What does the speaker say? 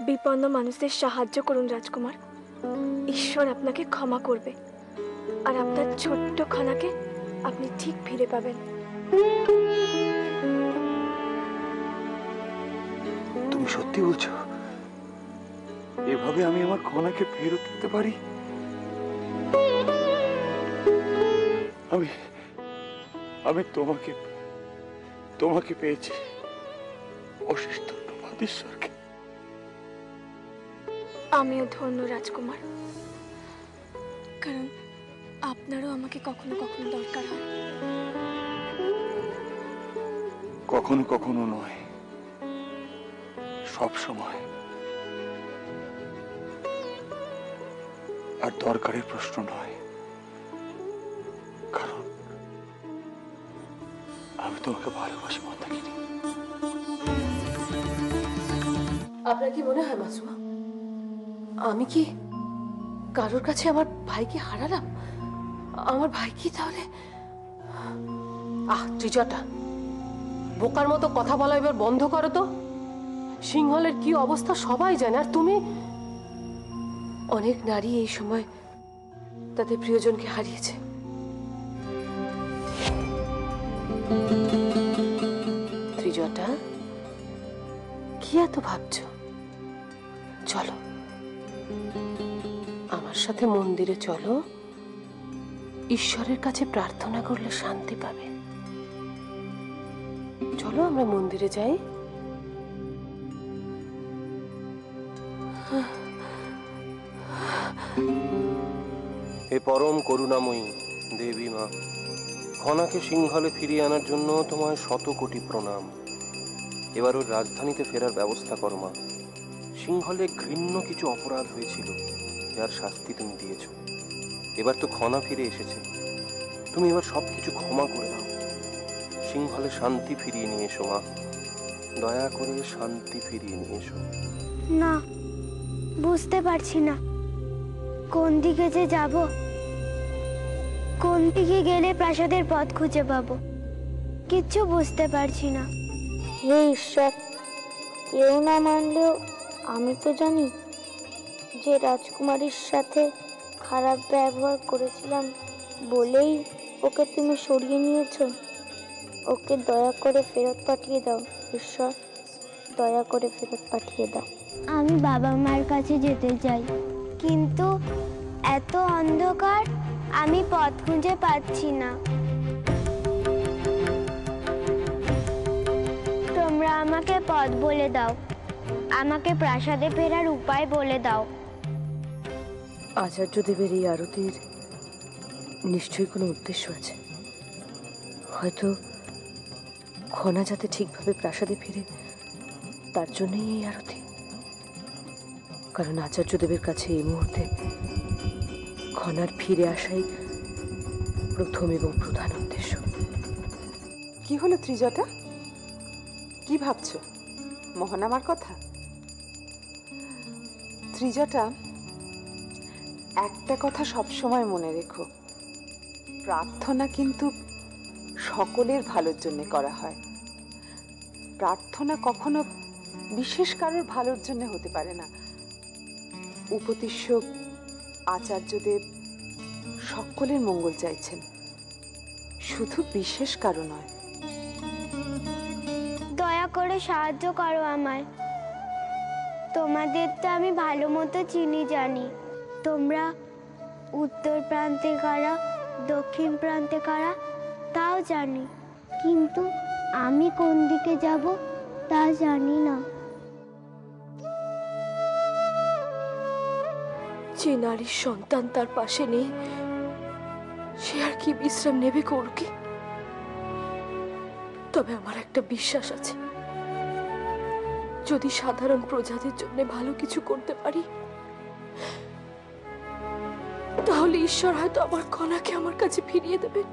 বিপন্ন মানুষদের সাহায্য করুন রাজকুমার। ঈশ্বর আপনাকে ক্ষমা করবে আর আপনার ছোট্ট খানাকে আপনি ঠিক ফিরে পাবেন। তুমি সত্যি বলছো? এভাবে আমি আমার খনাকে ফেরত দিতে পারি? আমি আমি তোমাকে তোমাকে পেয়েছি। অশেষ ধন্যবাদ ঈশ্বরকে। আমিও ধন্য রাজকুমার, কারণ আপনারও আমাকে কখনো কখনো দরকার হয়। কখনো কখনো নয়, সব সময়। আর দরকারের প্রশ্ন নয়, কারণ আমি তোমাকে ভালোবাসি মন্দাকিনী। আপনার কি মনে হয় মাসুমা, আমি কি কারোর কাছে আমার ভাইকে হারালাম? আমার ভাই কি তাহলে? ত্রিজটা, বোকার মতো কথা বলা এবার বন্ধ করো তো। সিংহলের কি অবস্থা সবাই জানে, আর তুমি। অনেক নারী এই সময় তাদের প্রিয়জনকে হারিয়েছে। ত্রিজটা, কি এত ভাবছো? চলো আমার সাথে মন্দিরে চলো, ঈশ্বরের কাছে প্রার্থনা করলে শান্তি পাবে। চলো আমরা মন্দিরে যাই। হে পরম করুণাময়ী দেবী মা, খনাকে সিংহলে ফিরিয়ে আনার জন্য তোমায় শত কোটি প্রণাম। এবার ওর রাজধানীতে ফেরার ব্যবস্থা করো মা। সিংহলে ঘৃণ্য কিছু অপরাধ হয়েছিল, যার শাস্তি তুমি দিয়েছ। এবার তো খনা ফিরে এসেছে, তুমি এবার সবকিছু ক্ষমা করে দাও। সিংহলে শান্তি ফিরিয়ে নিয়ে এসো মা, দয়া করে শান্তি ফিরিয়ে নিয়ে এসো। না, বুঝতে পারছি না কোন দিকে যে যাব, কোন দিকে গেলে প্রাসাদের পথ খুঁজে পাবো, কিচ্ছু বুঝতে পারছি না। হে ঈশ্বর, কেউ না মানলেও আমি তো জানি যে রাজকুমারীর সাথে খারাপ ব্যবহার করেছিলাম বলেই ওকে তুমি সরিয়ে নিয়েছো। ওকে দয়া করে ফেরত পাঠিয়ে দাও ঈশ্বর, দয়া করে ফেরত পাঠিয়ে দাও। আমি বাবা মায়ের কাছে যেতে চাই, কিন্তু এত অন্ধকার, আমি পথ খুঁজে পাচ্ছি না। তোমরা আমাকে পথ বলে দাও, আমাকে প্রাসাদে ফেরার উপায় বলে দাও। আচার্যদেবের এই আরতির নিশ্চয়ই কোনো উদ্দেশ্য আছে। হয়তো খনা যাতে ঠিকভাবে প্রাসাদে ফিরে, তার জন্যই এই আরতি। কারণ আচার্যদেবের কাছে এই মুহূর্তে খনার ফিরে আসাই প্রথম এবং প্রধান উদ্দেশ্য। কি হলো ত্রিজটা, কি ভাবছো? মোহন আমার কথা? ত্রিজটা, একটা কথা সবসময় মনে রেখো, প্রার্থনা কিন্তু সকলের ভালোর জন্য করা হয়। প্রার্থনা কখনো বিশেষ কারোর ভালোর জন্য হতে পারে না। উপদেষ্য আচার্যদেব সকলের মঙ্গল চাইছেন, শুধু বিশেষ কারো নয়। দয়া করে সাহায্য করো আমায়। তোমাদের তো আমি ভালো মতো চিনি জানি। তোমরা উত্তর প্রান্তে কারা, দক্ষিণ প্রান্তে কারা তাও জানি, কিন্তু আমি কোন দিকে যাব তা জানি না। যে নারীর সন্তান তার পাশে নেই, সে আর কি বিশ্রাম নেবে কৌরকে? তবে আমার একটা বিশ্বাস আছে, যদি সাধারণ প্রজাদের জন্য ভালো কিছু করতে পারি, তাহলে ঈশ্বর হয়তো আমার কণাকে আমার কাছে ফিরিয়ে দেবেন।